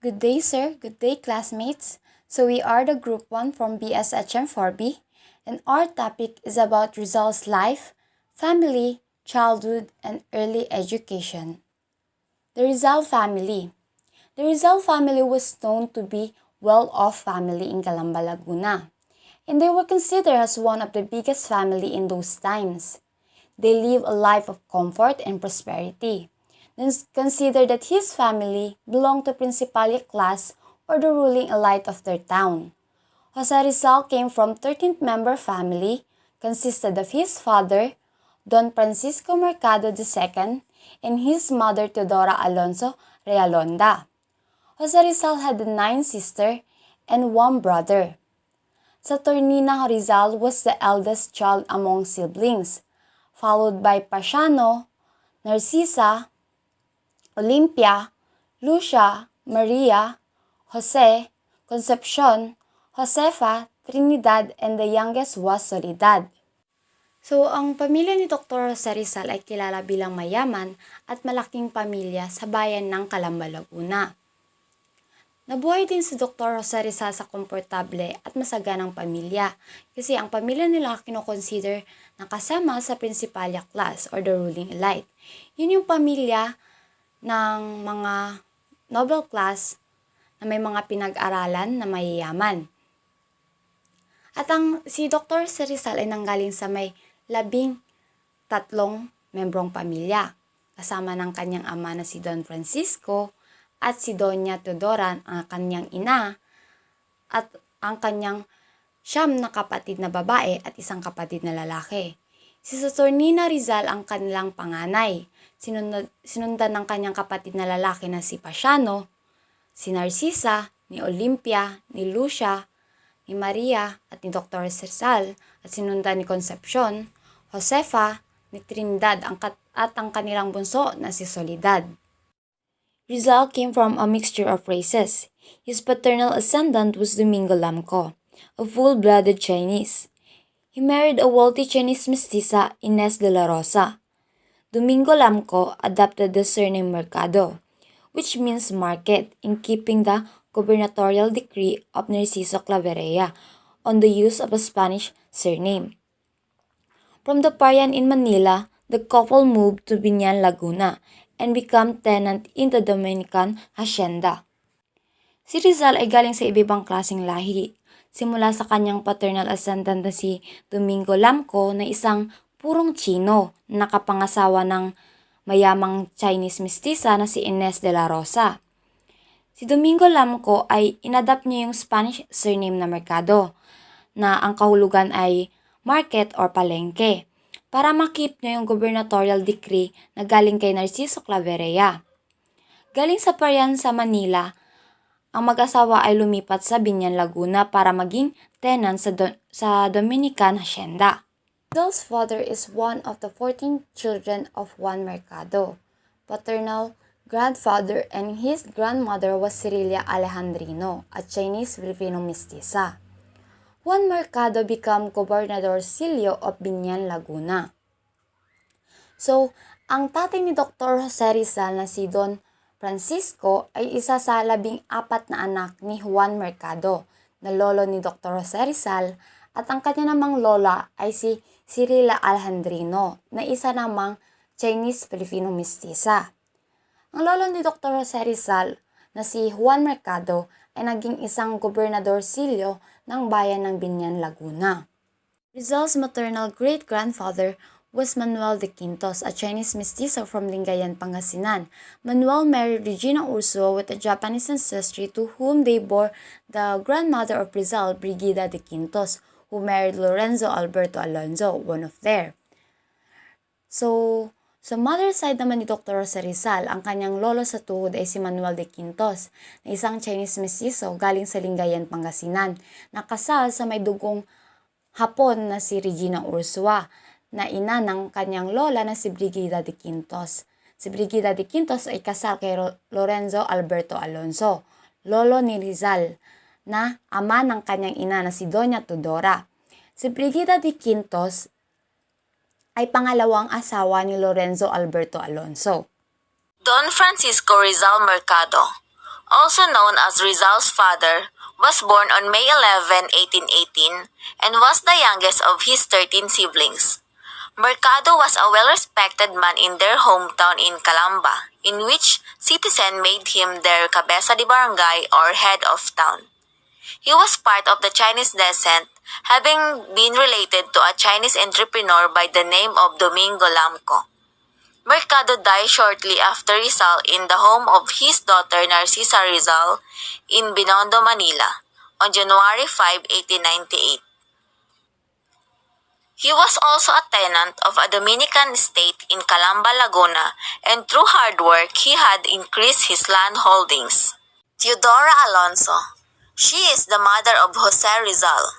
Good day, sir. Good day, classmates. So we are the Group 1 from BSHM 4B, and our topic is about Rizal's life, family, childhood, and early education. The Rizal family. The Rizal family was known to be well-off family in Calamba, Laguna, and they were considered as one of the biggest family in those times. They live a life of comfort and prosperity. Then consider that his family belonged to principal class or the ruling elite of their town. Jose Rizal came from 13th member family, consisted of his father, Don Francisco Mercado II, and his mother Teodora Alonso Realonda. Jose Rizal had 9 sisters and 1 brother. Saturnina Rizal was the eldest child among siblings, followed by Pasiano, Narcisa, Olympia, Lucia, Maria, Jose, Concepcion, Josefa, Trinidad, and the youngest was Soledad. So, ang pamilya ni Dr. Jose Rizal ay kilala bilang mayaman at malaking pamilya sa bayan ng Calamba, Laguna. Nabuhay din si Dr. Jose Rizal sa komportable at masaganang pamilya kasi ang pamilya nila kinoconsider na kasama sa principalya class or the ruling elite. Yun yung pamilya ng mga noble class na may mga pinag-aralan na mayayaman. At si Dr. Jose Rizal ay nanggaling sa may 13 membrong pamilya, kasama ng kanyang ama na si Don Francisco at si Doña Teodora, ang kanyang ina, at ang kanyang 9 na kapatid na babae at 1 kapatid na lalaki. Si Saturnina Rizal ang kanilang panganay. Sinundan ng kanyang kapatid na lalaki na si Pasiano, si Narcisa, ni Olympia, ni Lucia, ni Maria at ni Dr. Rizal, at sinundan ni Concepcion, Josefa, ni Trinidad at ang kanilang bunso na si Soledad. Rizal came from a mixture of races. His paternal ascendant was Domingo Lamco, a full-blooded Chinese. He married a wealthy Chinese mestiza, Inés de la Rosa. Domingo Lamco adopted the surname Mercado, which means market, in keeping the gubernatorial decree of Narciso Claveria on the use of a Spanish surname. From the Marrian in Manila, the couple moved to Biñan, Laguna, and became tenant in the Dominican hacienda. Si Rizal ay galing sa iba-ibang klaseng lahi, simula sa kanyang paternal ascendant na si Domingo Lamco na isang purong Chino na nakapangasawa ng mayamang Chinese mestiza na si Inés de la Rosa. Si Domingo Lamco ay inadapt niya yung Spanish surname na Mercado, na ang kahulugan ay market or palengke, para makip niya yung gubernatorial decree na galing kay Narciso Claveria. Galing sa Marrian sa Manila, ang mag-asawa ay lumipat sa Biñan, Laguna para maging tenant sa Dominican hacienda. Rizal's father is one of the 14 children of Juan Mercado. Paternal grandfather and his grandmother was Cirilia Alejandrino, a Chinese Filipino mestiza. Juan Mercado became Gobernador Silio of Biñan, Laguna. So, ang tatay ni Dr. Jose Rizal na si Don Francisco ay isa sa 14 na anak ni Juan Mercado, na lolo ni Dr. Jose Rizal, at ang kanya namang lola ay si Cirilia Alejandrino, na isa namang Chinese Filipino mestiza. Ang lolo ni Dr. Jose Rizal na si Juan Mercado ay naging isang gobernador silyo ng bayan ng Biñan, Laguna. Rizal's maternal great-grandfather was Manuel de Quintos, a Chinese mestizo from Lingayen, Pangasinan. Manuel married Regina Ursula with a Japanese ancestry, to whom they bore the grandmother of Rizal, Brigida de Quintos, who married Lorenzo Alberto Alonso, one of their. So, sa mother side naman ni Dr. Jose Rizal, ang kanyang lolo sa tuhod ay si Manuel de Quintos, na isang Chinese mestizo galing sa Lingayen, Pangasinan, nakasal sa may dugong Hapon na si Regina Ursula, na ina ng kanyang lola na si Brigida de Quintos. Si Brigida de Quintos ay kasal kay Lorenzo Alberto Alonso, lolo ni Rizal, na ama ng kanyang ina na si Doña Teodora. Si Brigida de Quintos ay pangalawang asawa ni Lorenzo Alberto Alonso. Don Francisco Rizal Mercado, also known as Rizal's father, was born on May 11, 1818, and was the youngest of his 13 siblings. Mercado was a well-respected man in their hometown in Calamba, in which citizens made him their cabeza de barangay or head of town. He was part of the Chinese descent, having been related to a Chinese entrepreneur by the name of Domingo Lamco. Mercado died shortly after Rizal in the home of his daughter Narcisa Rizal in Binondo, Manila, on January 5, 1898. He was also a tenant of a Dominican estate in Calamba, Laguna, and through hard work he had increased his land holdings. Teodora Alonso. She is the mother of Jose Rizal.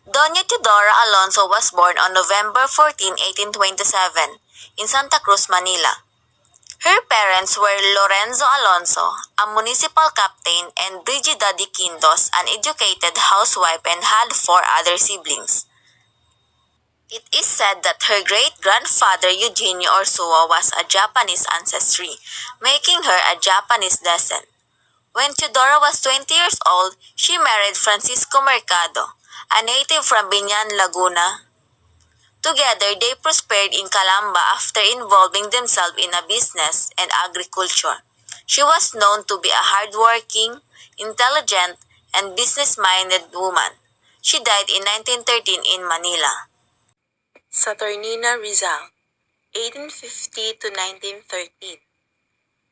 Doña Teodora Alonso was born on November 14, 1827, in Santa Cruz, Manila. Her parents were Lorenzo Alonso, a municipal captain, and Brigida de Quintos, an educated housewife, and had 4 other siblings. It is said that her great-grandfather Eugenio Ursua was a Japanese ancestry, making her a Japanese descent. When Teodora was 20 years old, she married Francisco Mercado, a native from Binyan, Laguna. Together, they prospered in Calamba after involving themselves in a business and agriculture. She was known to be a hardworking, intelligent, and business-minded woman. She died in 1913 in Manila. Saturnina Rizal, 1850 to 1913.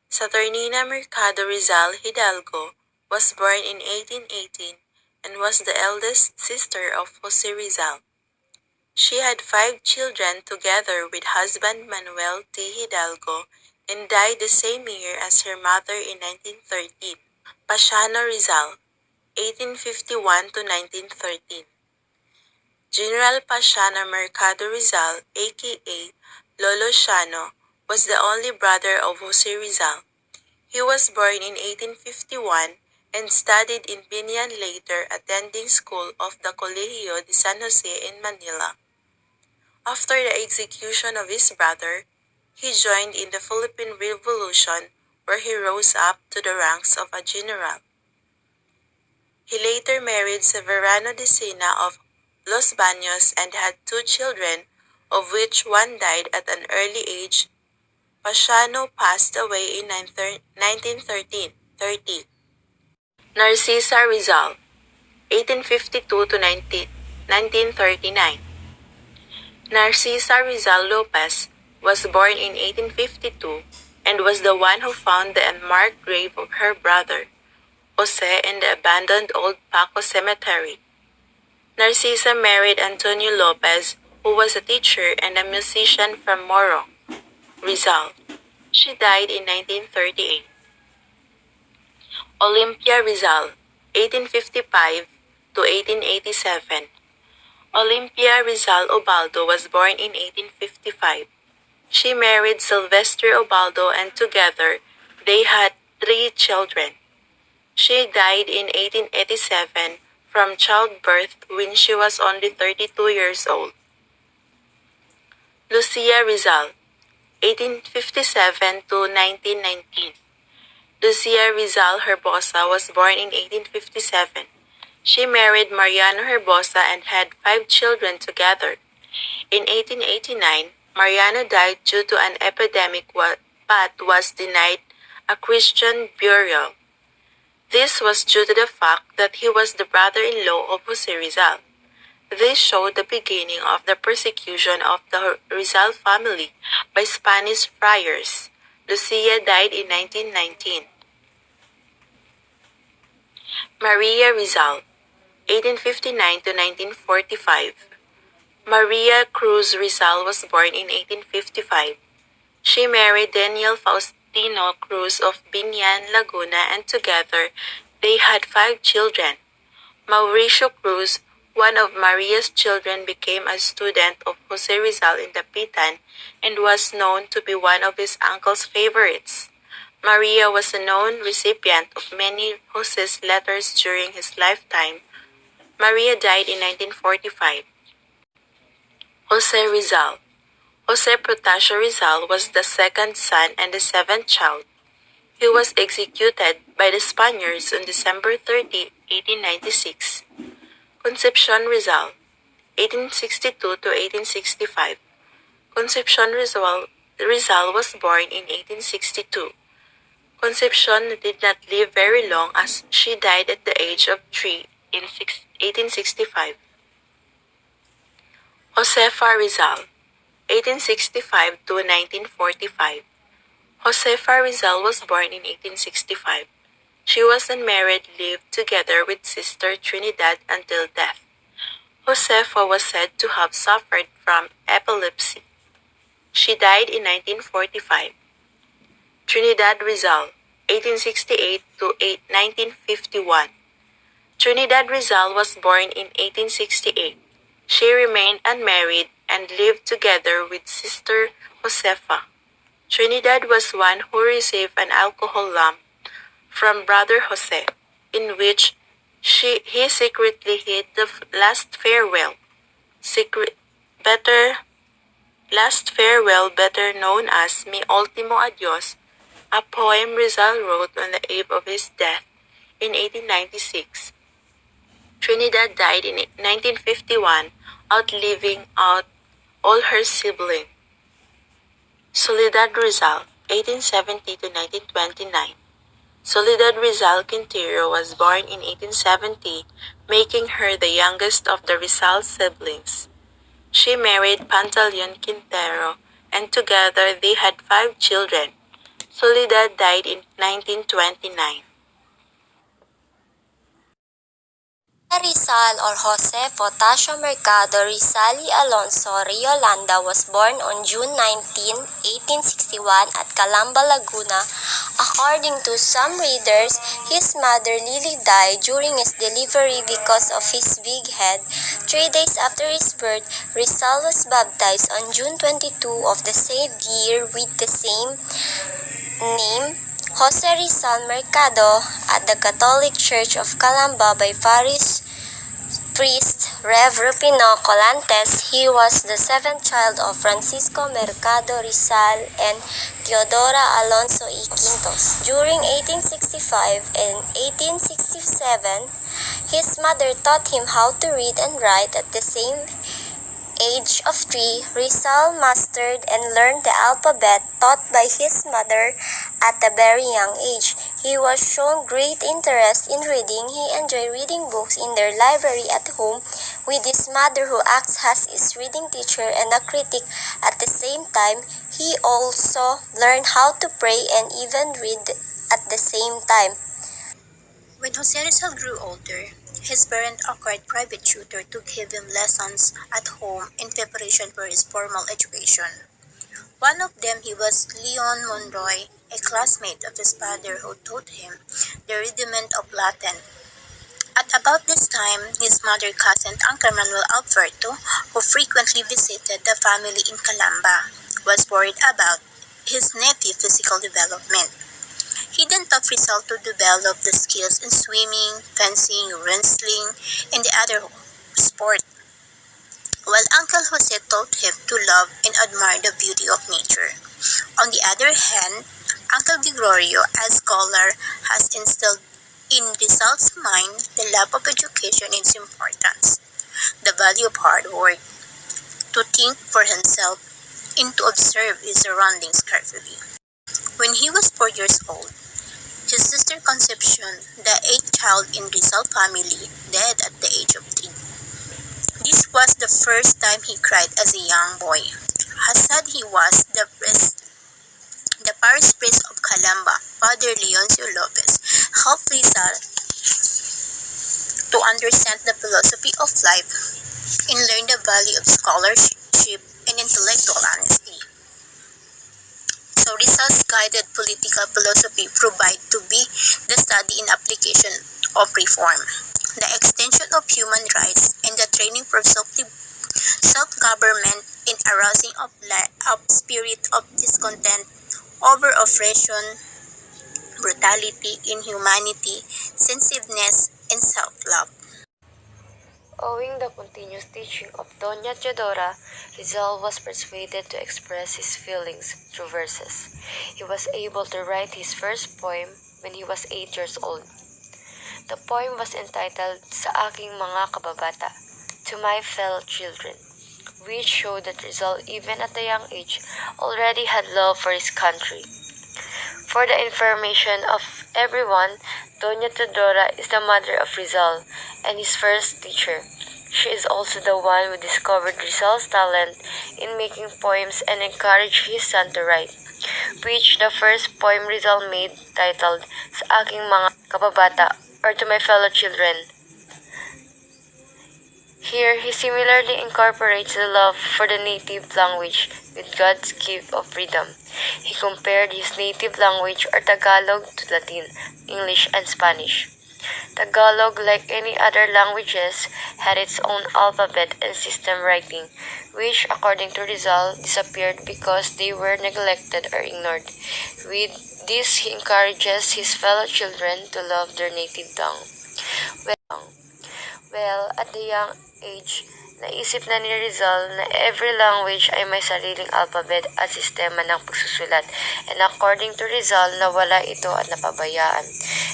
Saturnina Mercado Rizal Hidalgo was born in 1818 and was the eldest sister of Jose Rizal. She had 5 children together with husband Manuel T. Hidalgo and died the same year as her mother in 1913. Pasiano Rizal, 1851 to 1913. General Pasiano Mercado Rizal, aka Lolo Shano, was the only brother of Jose Rizal. He was born in 1851 and studied in Binyan, later attending school of the Colegio de San Jose in Manila. After the execution of his brother, he joined in the Philippine Revolution, where he rose up to the ranks of a general. He later married Severano de Sena of Los Baños and had 2 children, of which one died at an early age. Pasiano passed away in 1930. Narcisa Rizal, 1852 to 1939. Narcisa Rizal Lopez was born in 1852 and was the one who found the unmarked grave of her brother, Jose, in the abandoned old Paco Cemetery. Narcisa married Antonio Lopez, who was a teacher and a musician from Moro, Rizal. She died in 1938. Olympia Rizal, 1855 to 1887. Olympia Rizal Ubaldo was born in 1855. She married Sylvester Ubaldo and together they had 3 children. She died in 1887 from childbirth when she was only 32 years old. Lucia Rizal, 1857 to 1919. Lucia Rizal Herbosa was born in 1857. She married Mariano Herbosa and had 5 children together. In 1889, Mariano died due to an epidemic but was denied a Christian burial. This was due to the fact that he was the brother-in-law of Jose Rizal. This showed the beginning of the persecution of the Rizal family by Spanish friars. Lucia died in 1919. Maria Rizal, 1859 to 1945. Maria Cruz Rizal was born in 1855. She married Daniel Faustino Cruz of Binyan, Laguna, and together they had 5 children. Mauricio Cruz, one of Maria's children, became a student of Jose Rizal in Dapitan and was known to be one of his uncle's favorites. Maria was a known recipient of many Jose's letters during his lifetime. Maria died in 1945. Jose Rizal. Jose Protasio Rizal was the 2nd son and the 7th child. He was executed by the Spaniards on December 30, 1896. Concepcion Rizal, 1862 to 1865. Concepcion Rizal was born in 1862. Concepcion did not live very long as she died at the age of 3 in 1865. Josefa Rizal, 1865 to 1945. Josefa Rizal was born in 1865. She was unmarried, lived together with Sister Trinidad until death. Josefa was said to have suffered from epilepsy. She died in 1945. Trinidad Rizal, 1868 to 1951. Trinidad Rizal was born in 1868. She remained unmarried and lived together with Sister Josefa. Trinidad was one who received an alcohol lamp from Brother Jose, in which he secretly hid the last farewell, better known as Mi Ultimo Adios, a poem Rizal wrote on the eve of his death in 1896. Trinidad died in 1951, outliving all her siblings. Soledad Rizal, 1870 to 1929. Soledad Rizal Quintero was born in 1870, making her the youngest of the Rizal siblings. She married Pantaleon Quintero, and together they had 5 children. Soledad died in 1929. Rizal or Jose Potasio Mercado Rizali Alonso Riolanda was born on June 19, 1861 at Calamba, Laguna. According to some readers, his mother Lily died during his delivery because of his big head. 3 days after his birth, Rizal was baptized on June 22 of the same year with the same name, Jose Rizal Mercado, at the Catholic Church of Calamba by parish priest Rev. Rufino Colantes. He was the 7th child of Francisco Mercado Rizal and Teodora Alonso y Quintos. During 1865 and 1867, his mother taught him how to read and write. At the same age of 3, Rizal mastered and learned the alphabet taught by his mother at a very young age. He was shown great interest in reading. He enjoyed reading books in their library at home with his mother, who acts as his reading teacher and a critic. At the same time, he also learned how to pray and even read at the same time. When Jose Rizal grew older, his parents acquired private tutor to give him lessons at home in preparation for his formal education. One of them he was Leon Monroy, a classmate of his father who taught him the rudiment of Latin. At about this time, his mother's cousin, Uncle Manuel Alberto, who frequently visited the family in Calamba, was worried about his nephew's physical development. He then taught Rizal to develop the skills in swimming, fencing, wrestling, and the other sport, while Uncle Jose taught him to love and admire the beauty of nature. On the other hand, Uncle Gregorio, as scholar, has instilled in Rizal's mind the love of education and its importance, the value of hard work, to think for himself, and to observe his surroundings carefully. When he was 4 years old, his sister Concepcion, the 8th child in Rizal family, died at the age of 3. This was the first time he cried as a young boy. Hasad he was, the parish priest of Calamba, Father Leoncio Lopez, helped Rizal to understand the philosophy of life and learn the value of scholarship and intellectual honesty. So Rizal's guided political philosophy proved to be the study and application of reform, the extension of human rights, and the training for self-government in arousing of spirit of discontent over oppression, brutality, inhumanity, sensitiveness, and self-love. Owing the continuous teaching of Doña Teodora, Rizal was persuaded to express his feelings through verses. He was able to write his first poem when he was 8 years old. The poem was entitled Sa Aking Mga Kababata, To My Fellow Children, which showed that Rizal, even at a young age, already had love for his country. For the information of everyone, Doña Teodora is the mother of Rizal and his first teacher. She is also the one who discovered Rizal's talent in making poems and encouraged his son to write, which the first poem Rizal made titled Sa Aking Mga Kababata or To My Fellow Children. Here, he similarly incorporates the love for the native language with God's gift of freedom. He compared his native language or Tagalog to Latin, English, and Spanish. Tagalog, like any other languages, had its own alphabet and system writing, which, according to Rizal, disappeared because they were neglected or ignored. With this, he encourages his fellow children to love their native tongue. Well, at the young age, naisip na ni Rizal na every language ay may sariling alphabet at sistema ng pagsusulat, and according to Rizal, nawala ito at napabayaan.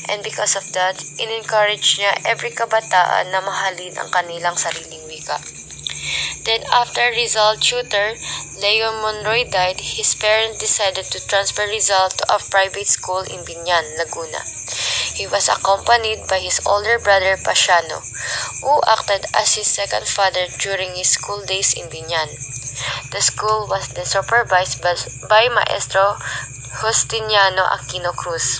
And because of that, in-encourage niya every kabataan na mahalin ang kanilang sariling wika. Then after Rizal tutor, Leon Monroy died, his parents decided to transfer Rizal to a private school in Binyan, Laguna. He was accompanied by his older brother Pasiano, who acted as his second father during his school days in Binyan. The school was then supervised by Maestro Justiniano Aquino Cruz.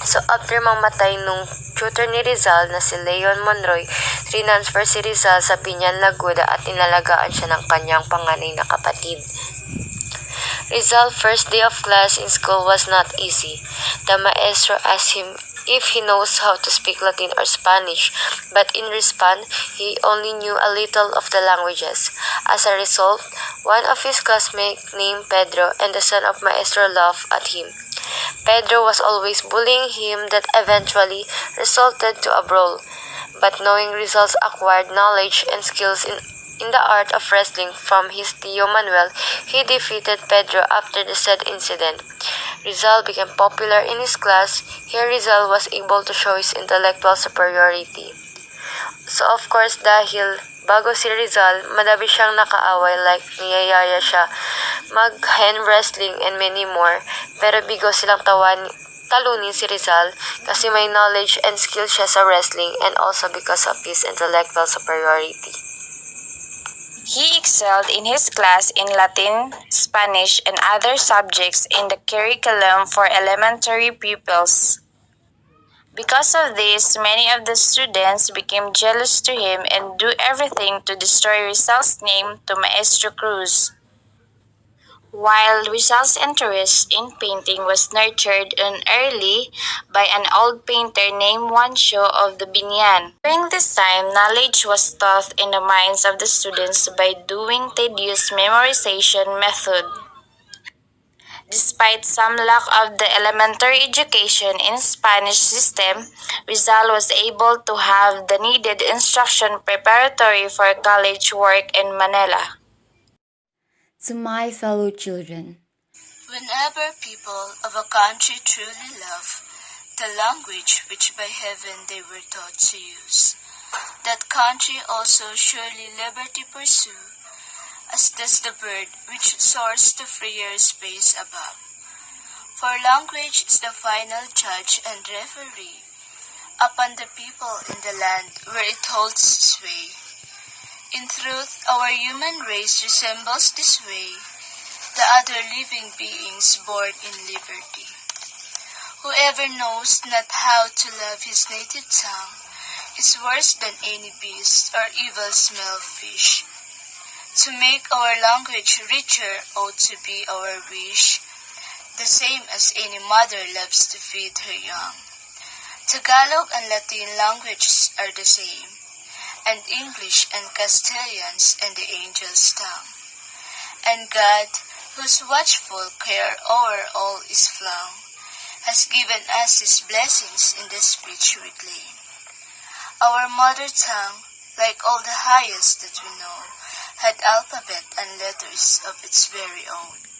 So after mamatay nung tutor ni Rizal na si Leon Monroy, transfer si Rizal sa Binyan, Laguna at inalagaan siya ng kanyang panganay na kapatid. Rizal's first day of class in school was not easy. The maestro asked him if he knows how to speak Latin or Spanish, but in response, he only knew a little of the languages. As a result, one of his classmates named Pedro and the son of Maestro laughed at him. Pedro was always bullying him that eventually resulted to a brawl, but knowing Rizal's acquired knowledge and skills in the art of wrestling from his Tio Manuel, he defeated Pedro after the said incident. Rizal became popular in his class. Here Rizal was able to show his intellectual superiority. So of course, dahil bago si Rizal, madami siyang nakaaway, like niyayaya siya mag-hand wrestling and many more, pero bigo silang talunin si Rizal kasi may knowledge and skill siya sa wrestling and also because of his intellectual superiority. He excelled in his class in Latin, Spanish, and other subjects in the curriculum for elementary pupils. Because of this, many of the students became jealous to him and do everything to destroy Rizal's name to Maestro Cruz. While Rizal's interest in painting was nurtured early by an old painter named Juancho of the Binyan. During this time, knowledge was taught in the minds of the students by doing tedious memorization method. Despite some lack of the elementary education in Spanish system, Rizal was able to have the needed instruction preparatory for college work in Manila. To my fellow children, Whenever people of a country truly love the language which by heaven they were taught to use, that country also surely liberty pursue, as does the bird which soars to freer space above. For language is the final judge and referee upon the people in the land where it holds sway. In truth, our human race resembles this way the other living beings born in liberty. Whoever knows not how to love his native tongue is worse than any beast or evil-smell fish. To make our language richer ought to be our wish, the same as any mother loves to feed her young. Tagalog and Latin languages are the same, and English and Castilians and the angel's tongue. And God, whose watchful care o'er all is flung, has given us his blessings in the speech we claim. Our mother tongue, like all the Hayas that we know, had alphabet and letters of its very own.